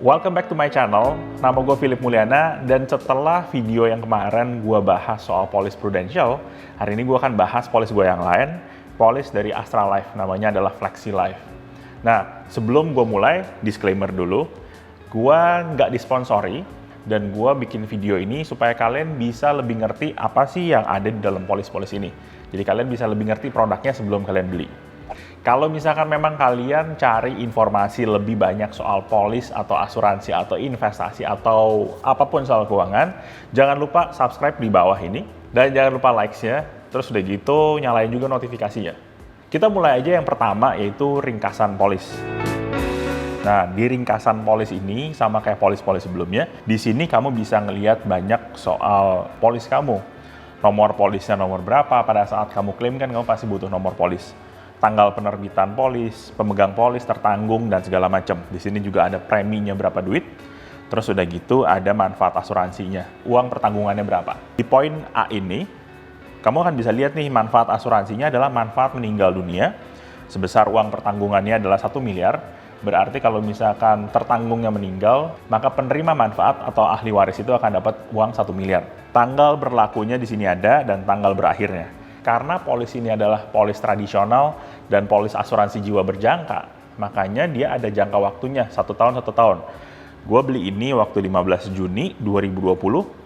Welcome back to my channel, nama gue Philip Mulyana, dan setelah video yang kemarin gue bahas soal polis Prudential, hari ini gue akan bahas polis gue yang lain, polis dari Astra Life, namanya adalah Flexi Life. Nah, sebelum gue mulai, disclaimer dulu, gue nggak disponsori, dan gue bikin video ini supaya kalian bisa lebih ngerti apa sih yang ada di dalam polis-polis ini. Jadi kalian bisa lebih ngerti produknya sebelum kalian beli. Kalau misalkan memang kalian cari informasi lebih banyak soal polis atau asuransi atau investasi atau apapun soal keuangan, jangan lupa subscribe di bawah ini dan jangan lupa likes-nya, terus udah gitu nyalain juga notifikasinya. Kita mulai aja yang pertama, yaitu ringkasan polis. Nah, di ringkasan polis ini sama kayak polis-polis sebelumnya, di sini kamu bisa ngelihat banyak soal polis kamu. Nomor polisnya nomor berapa, pada saat kamu klaim kan kamu pasti butuh nomor polis. Tanggal penerbitan polis, pemegang polis, tertanggung, dan segala macam. Di sini juga ada preminya berapa duit, terus udah gitu ada manfaat asuransinya, uang pertanggungannya berapa. Di poin A ini, kamu akan bisa lihat nih manfaat asuransinya adalah manfaat meninggal dunia, sebesar uang pertanggungannya adalah 1 miliar, berarti kalau misalkan tertanggungnya meninggal, maka penerima manfaat atau ahli waris itu akan dapat uang 1 miliar. Tanggal berlakunya di sini ada, dan tanggal berakhirnya. Karena polis ini adalah polis tradisional dan polis asuransi jiwa berjangka, makanya dia ada jangka waktunya 1 tahun 1 tahun. Gue beli ini waktu 15 Juni 2020,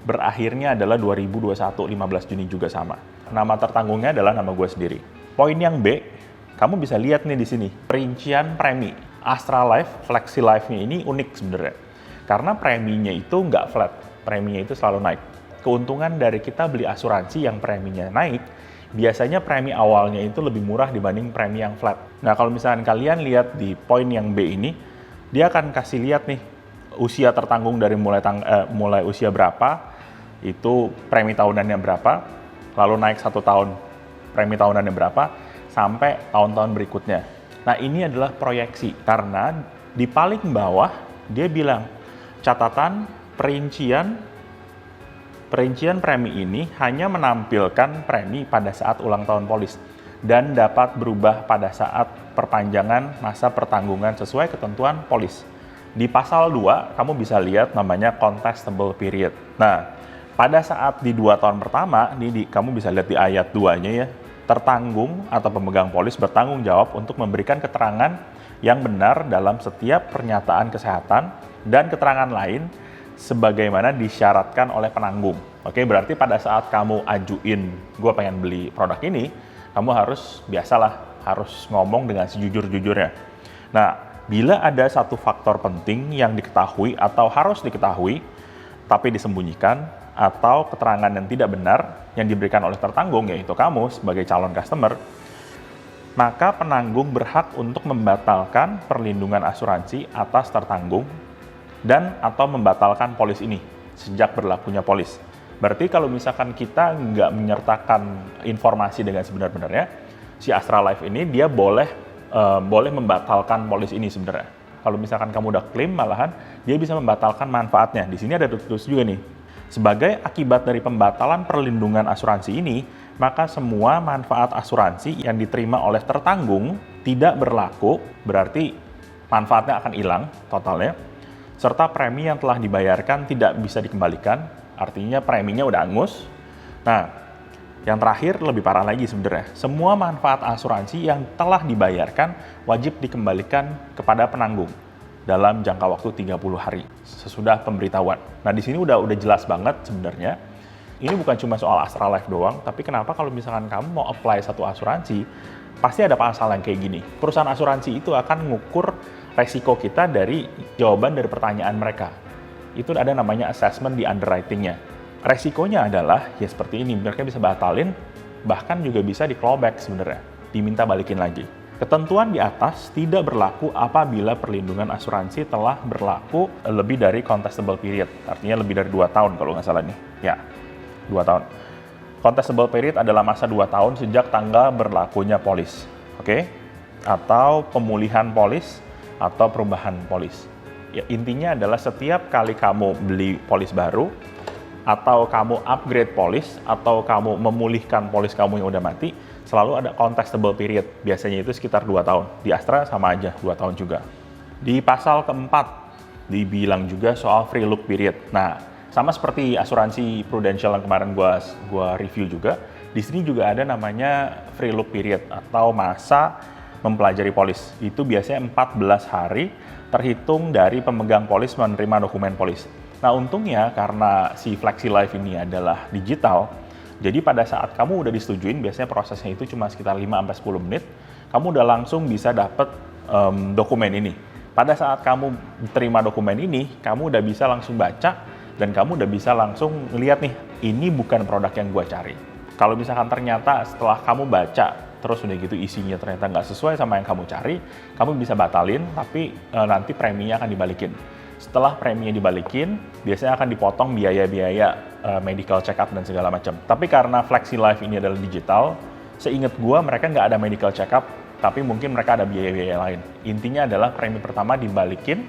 berakhirnya adalah 2021, 15 Juni juga sama. Nama tertanggungnya adalah nama gue sendiri. Poin yang B, kamu bisa lihat nih di sini, perincian premi. Astra Life, Flexi Life-nya ini unik sebenarnya. Karena preminya itu nggak flat, preminya itu selalu naik. Keuntungan dari kita beli asuransi yang preminya naik, biasanya premi awalnya itu lebih murah dibanding premi yang flat. Nah, kalau misalkan kalian lihat di poin yang B ini, dia akan kasih lihat nih, usia tertanggung dari mulai usia berapa, itu premi tahunannya berapa, lalu naik 1 tahun, premi tahunannya berapa, sampai tahun-tahun berikutnya. Nah, ini adalah proyeksi, karena di paling bawah, dia bilang, catatan Perincian premi ini hanya menampilkan premi pada saat ulang tahun polis dan dapat berubah pada saat perpanjangan masa pertanggungan sesuai ketentuan polis. Di pasal 2, kamu bisa lihat namanya contestable period. Nah, pada saat di 2 tahun pertama, kamu bisa lihat di ayat 2-nya ya, tertanggung atau pemegang polis bertanggung jawab untuk memberikan keterangan yang benar dalam setiap pernyataan kesehatan dan keterangan lain sebagaimana disyaratkan oleh penanggung. Oke, berarti pada saat kamu ajuin, gue pengen beli produk ini, kamu harus, biasalah, harus ngomong dengan sejujur-jujurnya. Nah, bila ada satu faktor penting yang diketahui atau harus diketahui, tapi disembunyikan, atau keterangan yang tidak benar yang diberikan oleh tertanggung, yaitu kamu sebagai calon customer, maka penanggung berhak untuk membatalkan perlindungan asuransi atas tertanggung dan atau membatalkan polis ini sejak berlakunya polis. Berarti kalau misalkan kita nggak menyertakan informasi dengan sebenar-benarnya, si Astra Life ini dia boleh membatalkan polis ini sebenarnya. Kalau misalkan kamu udah klaim, malahan dia bisa membatalkan manfaatnya. Di sini ada tulis juga nih, sebagai akibat dari pembatalan perlindungan asuransi ini, maka semua manfaat asuransi yang diterima oleh tertanggung tidak berlaku, berarti manfaatnya akan hilang totalnya, serta premi yang telah dibayarkan tidak bisa dikembalikan, artinya preminya udah angus. Nah, yang terakhir lebih parah lagi sebenarnya, semua manfaat asuransi yang telah dibayarkan wajib dikembalikan kepada penanggung dalam jangka waktu 30 hari sesudah pemberitahuan. Nah, di sini udah jelas banget sebenarnya. Ini bukan cuma soal Astra Life doang, tapi kenapa kalau misalkan kamu mau apply satu asuransi, pasti ada pasal yang kayak gini. Perusahaan asuransi itu akan mengukur resiko kita dari jawaban dari pertanyaan mereka. Itu ada namanya assessment di underwriting-nya. Resikonya adalah ya seperti ini, mereka bisa batalin, bahkan juga bisa di clawback sebenarnya, diminta balikin lagi. Ketentuan di atas tidak berlaku apabila perlindungan asuransi telah berlaku lebih dari contestable period, artinya lebih dari 2 tahun kalau nggak salah nih. Ya, 2 tahun. Contestable period adalah masa 2 tahun sejak tanggal berlakunya polis. Oke? Atau pemulihan polis, atau perubahan polis. Ya, intinya adalah setiap kali kamu beli polis baru, atau kamu upgrade polis, atau kamu memulihkan polis kamu yang udah mati, selalu ada contestable period. Biasanya itu sekitar 2 tahun. Di Astra sama aja, 2 tahun juga. Di pasal keempat, Dibilang juga soal free look period. Nah, sama seperti asuransi Prudential yang kemarin gua review juga, di sini juga ada namanya free look period atau masa mempelajari polis. Itu biasanya 14 hari terhitung dari pemegang polis menerima dokumen polis. Nah, untungnya karena si FlexiLife ini adalah digital, jadi pada saat kamu udah disetujuin, biasanya prosesnya itu cuma sekitar 5-10 menit, kamu udah langsung bisa dapet dokumen ini. Pada saat kamu terima dokumen ini, kamu udah bisa langsung baca, dan kamu udah bisa langsung ngeliat nih, ini bukan produk yang gue cari. Kalau misalkan ternyata setelah kamu baca, terus udah gitu isinya ternyata nggak sesuai sama yang kamu cari, kamu bisa batalin, tapi nanti preminya akan dibalikin. Setelah preminya dibalikin, biasanya akan dipotong biaya-biaya medical check up dan segala macam. Tapi karena FlexiLife ini adalah digital, seingat gue mereka nggak ada medical check up, tapi mungkin mereka ada biaya-biaya lain. Intinya adalah premi pertama dibalikin,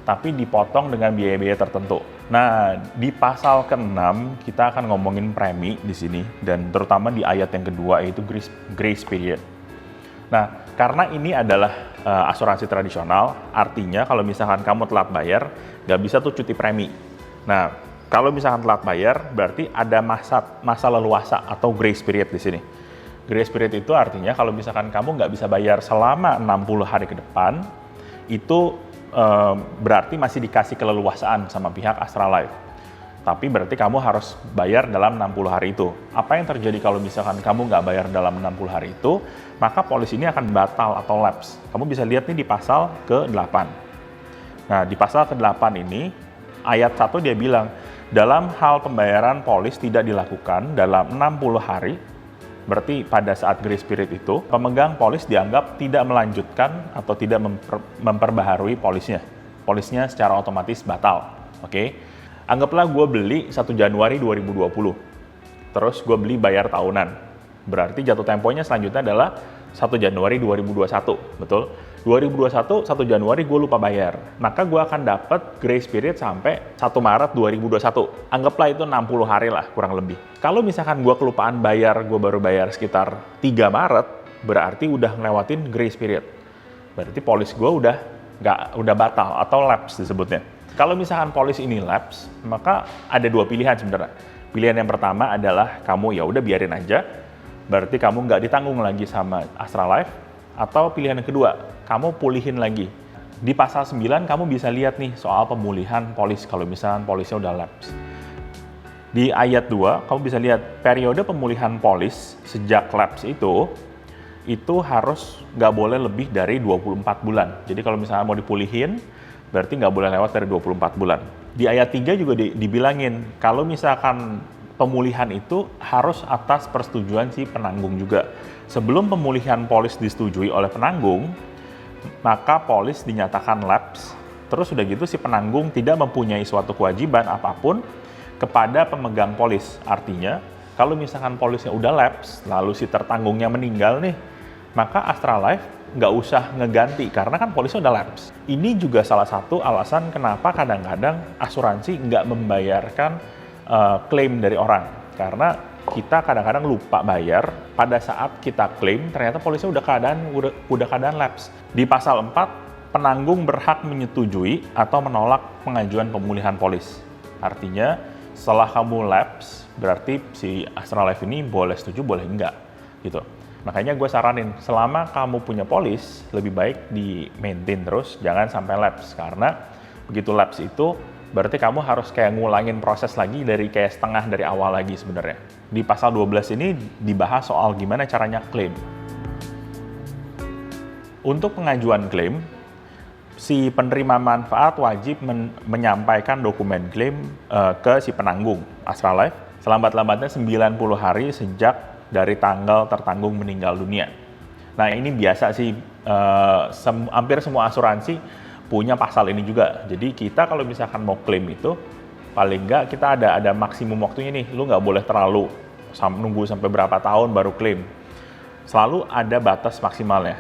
tapi dipotong dengan biaya-biaya tertentu. Nah, di pasal ke-6 kita akan ngomongin premi di sini, dan terutama di ayat yang kedua yaitu grace period. Nah, karena ini adalah asuransi tradisional, artinya kalau misalkan kamu telat bayar, nggak bisa tuh cuti premi. Nah, kalau misalkan telat bayar, berarti ada masa leluasa atau grace period di sini. Grace period itu artinya kalau misalkan kamu nggak bisa bayar selama 60 hari ke depan, itu berarti masih dikasih keleluasaan sama pihak Astralife. Tapi berarti kamu harus bayar dalam 60 hari itu. Apa yang terjadi kalau misalkan kamu nggak bayar dalam 60 hari itu, maka polis ini akan batal atau lapse. Kamu bisa lihat nih di pasal ke-8. Nah, di pasal ke-8 ini, ayat 1 dia bilang, dalam hal pembayaran polis tidak dilakukan dalam 60 hari, berarti pada saat grace period itu, pemegang polis dianggap tidak melanjutkan atau tidak memperbaharui polisnya. Polisnya secara otomatis batal. Oke? Anggaplah gue beli 1 Januari 2020. Terus gue beli bayar tahunan. Berarti jatuh temponya selanjutnya adalah 1 Januari 2021. Betul? 2021, 1 Januari gue lupa bayar. Maka gue akan dapat grace period sampai 1 Maret 2021. Anggaplah itu 60 hari lah, kurang lebih. Kalau misalkan gue kelupaan bayar, gue baru bayar sekitar 3 Maret, berarti udah ngelewatin grace period. Berarti polis gue udah batal atau lapse disebutnya. Kalau misalkan polis ini lapse, maka ada 2 pilihan sebenarnya. Pilihan yang pertama adalah kamu ya udah biarin aja, berarti kamu nggak ditanggung lagi sama Astralife. Atau pilihan yang kedua, kamu pulihin lagi. Di pasal 9 kamu bisa lihat nih soal pemulihan polis kalau misalkan polisnya udah lapse. Di ayat 2, kamu bisa lihat periode pemulihan polis sejak lapse itu harus nggak boleh lebih dari 24 bulan. Jadi kalau misalnya mau dipulihin, berarti nggak boleh lewat dari 24 bulan. Di ayat 3 juga dibilangin, kalau misalkan pemulihan itu harus atas persetujuan si penanggung juga. Sebelum pemulihan polis disetujui oleh penanggung, maka polis dinyatakan lapse. Terus udah gitu si penanggung tidak mempunyai suatu kewajiban apapun kepada pemegang polis. Artinya, kalau misalkan polisnya udah lapse, lalu si tertanggungnya meninggal nih, maka Astralife nggak usah ngeganti karena kan polisnya udah lapse. Ini juga salah satu alasan kenapa kadang-kadang asuransi nggak membayarkan klaim dari orang. Karena kita kadang-kadang lupa bayar, pada saat kita klaim ternyata polisnya udah keadaan lapse. Di pasal 4, penanggung berhak menyetujui atau menolak pengajuan pemulihan polis. Artinya, setelah kamu lapse, berarti si Astralife ini boleh setuju, boleh enggak. Gitu. Makanya gue saranin, selama kamu punya polis, lebih baik di-maintain terus, jangan sampai lapse. Karena begitu lapse itu, berarti kamu harus kayak ngulangin proses lagi dari kayak setengah dari awal lagi sebenarnya. Di pasal 12 ini dibahas soal gimana caranya klaim. Untuk pengajuan klaim, si penerima manfaat wajib menyampaikan dokumen klaim ke si penanggung Astralife selambat-lambatnya 90 hari sejak dari tanggal tertanggung meninggal dunia. Nah, ini biasa sih, hampir semua asuransi punya pasal ini juga. Jadi kita kalau misalkan mau klaim itu, paling nggak kita ada maksimum waktunya nih. Lu nggak boleh terlalu nunggu sampai berapa tahun baru klaim. Selalu ada batas maksimalnya.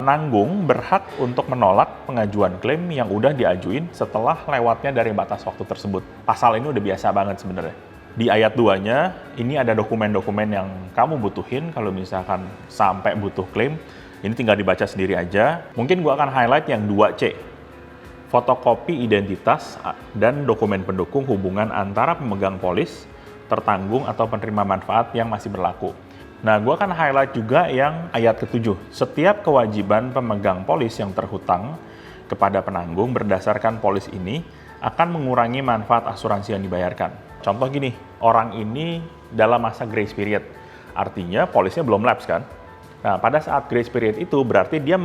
Penanggung berhak untuk menolak pengajuan klaim yang udah diajuin setelah lewatnya dari batas waktu tersebut. Pasal ini udah biasa banget sebenarnya. Di ayat 2-nya, ini ada dokumen-dokumen yang kamu butuhin kalau misalkan sampai butuh klaim. Ini tinggal dibaca sendiri aja. Mungkin gua akan highlight yang 2C. fotokopi identitas dan dokumen pendukung hubungan antara pemegang polis, tertanggung atau penerima manfaat yang masih berlaku. Nah, gue akan highlight juga yang ayat ke-7. Setiap kewajiban pemegang polis yang terhutang kepada penanggung berdasarkan polis ini akan mengurangi manfaat asuransi yang dibayarkan. Contoh gini, orang ini dalam masa grace period, artinya polisnya belum lapse kan? Nah, pada saat grace period itu berarti dia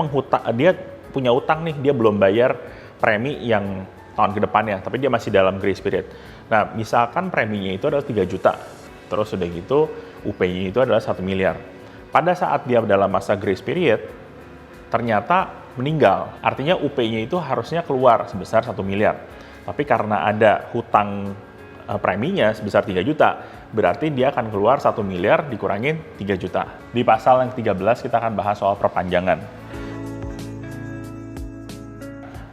punya utang nih, dia belum bayar premi yang tahun ke depannya, tapi dia masih dalam grace period. Nah, misalkan preminya itu adalah 3 juta, terus udah gitu UP-nya itu adalah 1 miliar. Pada saat dia dalam masa grace period, ternyata meninggal, artinya UP-nya itu harusnya keluar sebesar 1 miliar. Tapi karena ada hutang preminya sebesar 3 juta, berarti dia akan keluar 1 miliar dikurangin 3 juta. Di pasal yang 13 kita akan bahas soal perpanjangan.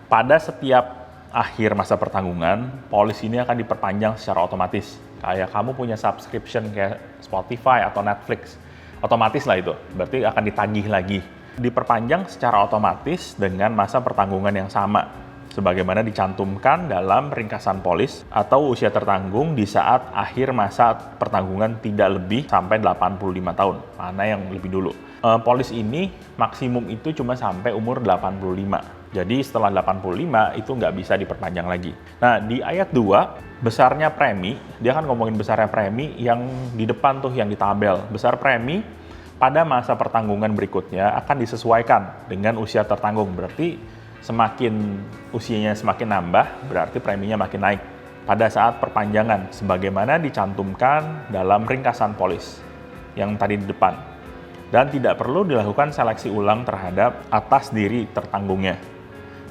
Pada setiap akhir masa pertanggungan, polis ini akan diperpanjang secara otomatis. Kayak kamu punya subscription kayak Spotify atau Netflix, otomatis lah itu, berarti akan ditagih lagi. Diperpanjang secara otomatis dengan masa pertanggungan yang sama, sebagaimana dicantumkan dalam ringkasan polis atau usia tertanggung di saat akhir masa pertanggungan tidak lebih sampai 85 tahun, mana yang lebih dulu. Polis ini maksimum itu cuma sampai umur 85. Jadi setelah 85 itu nggak bisa diperpanjang lagi. Nah, di ayat 2, besarnya premi, dia kan ngomongin besarnya premi yang di depan tuh yang di tabel. Besar premi pada masa pertanggungan berikutnya akan disesuaikan dengan usia tertanggung. Berarti semakin usianya semakin nambah, berarti preminya makin naik pada saat perpanjangan, sebagaimana dicantumkan dalam ringkasan polis yang tadi di depan. Dan tidak perlu dilakukan seleksi ulang terhadap atas diri tertanggungnya.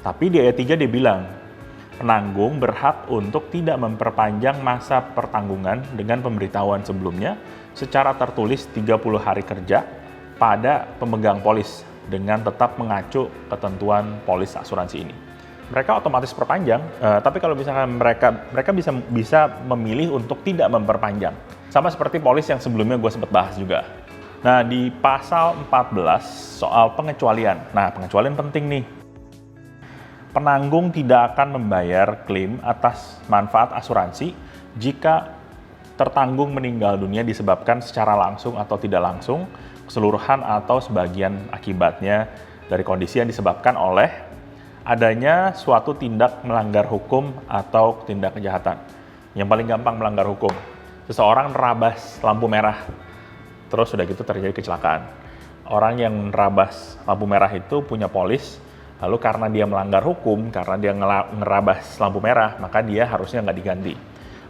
Tapi di ayat 3 dia bilang, penanggung berhak untuk tidak memperpanjang masa pertanggungan dengan pemberitahuan sebelumnya secara tertulis 30 hari kerja pada pemegang polis dengan tetap mengacu ketentuan polis asuransi ini. Mereka otomatis perpanjang, tapi kalau misalkan mereka bisa memilih untuk tidak memperpanjang. Sama seperti polis yang sebelumnya gue sempat bahas juga. Nah, di pasal 14 soal pengecualian. Nah, pengecualian penting nih. Penanggung tidak akan membayar klaim atas manfaat asuransi jika tertanggung meninggal dunia disebabkan secara langsung atau tidak langsung, keseluruhan atau sebagian akibatnya dari kondisi yang disebabkan oleh adanya suatu tindak melanggar hukum atau tindak kejahatan. Yang paling gampang melanggar hukum, seseorang nerabas lampu merah, terus sudah gitu terjadi kecelakaan. Orang yang nerabas lampu merah itu punya polis, lalu karena dia melanggar hukum, karena dia ngerabas lampu merah, maka dia harusnya nggak diganti.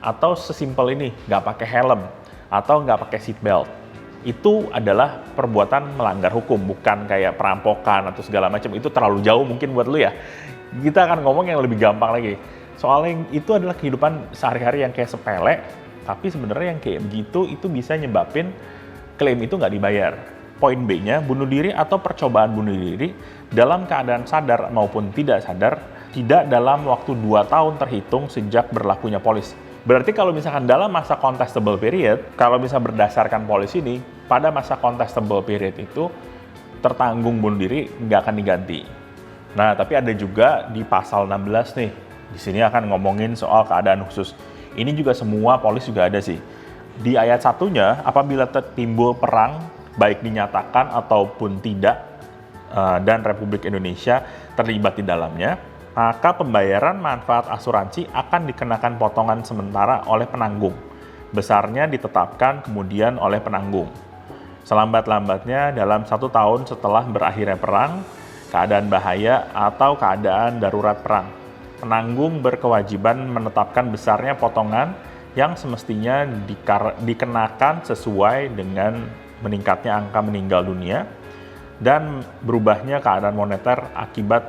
Atau sesimpel ini, nggak pakai helm, atau nggak pakai seatbelt. Itu adalah perbuatan melanggar hukum, bukan kayak perampokan atau segala macam. Itu terlalu jauh mungkin buat lu ya. Kita akan ngomong yang lebih gampang lagi. Soalnya itu adalah kehidupan sehari-hari yang kayak sepele, tapi sebenarnya yang kayak begitu itu bisa nyebabin klaim itu nggak dibayar. Poin B-nya, bunuh diri atau percobaan bunuh diri dalam keadaan sadar maupun tidak sadar, tidak dalam waktu 2 tahun terhitung sejak berlakunya polis. Berarti kalau misalkan dalam masa contestable period, kalau bisa berdasarkan polis ini, pada masa contestable period itu, tertanggung bunuh diri nggak akan diganti. Nah, tapi ada juga di pasal 16 nih, di sini akan ngomongin soal keadaan khusus. Ini juga semua polis juga ada sih. Di ayat 1-nya, apabila timbul perang, baik dinyatakan ataupun tidak, dan Republik Indonesia terlibat di dalamnya, maka pembayaran manfaat asuransi akan dikenakan potongan sementara oleh penanggung. Besarnya ditetapkan kemudian oleh penanggung. Selambat-lambatnya dalam 1 tahun setelah berakhirnya perang, keadaan bahaya, atau keadaan darurat perang. Penanggung berkewajiban menetapkan besarnya potongan yang semestinya dikenakan sesuai dengan meningkatnya angka meninggal dunia dan berubahnya keadaan moneter akibat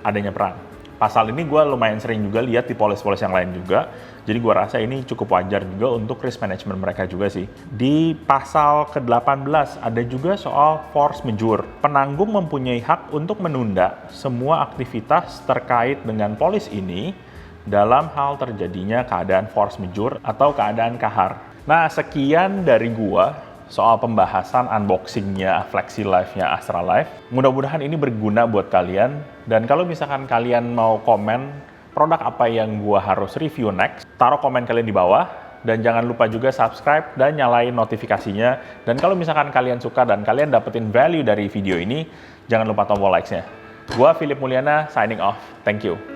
adanya perang. Pasal ini gue lumayan sering juga lihat di polis-polis yang lain juga, jadi gue rasa ini cukup wajar juga untuk risk management mereka juga sih. Di pasal ke-18 ada juga soal force majeure. Penanggung mempunyai hak untuk menunda semua aktivitas terkait dengan polis ini dalam hal terjadinya keadaan force majeure atau keadaan kahar. Nah, sekian dari gua. soal pembahasan unboxingnya Flexi Life-nya Astra Life. Mudah-mudahan ini berguna buat kalian. Dan kalau misalkan kalian mau komen produk apa yang gua harus review next, taruh komen kalian di bawah. Dan jangan lupa juga subscribe dan nyalain notifikasinya. Dan kalau misalkan kalian suka dan kalian dapetin value dari video ini, jangan lupa tombol likes-nya. Gua Philip Mulyana, signing off. Thank you.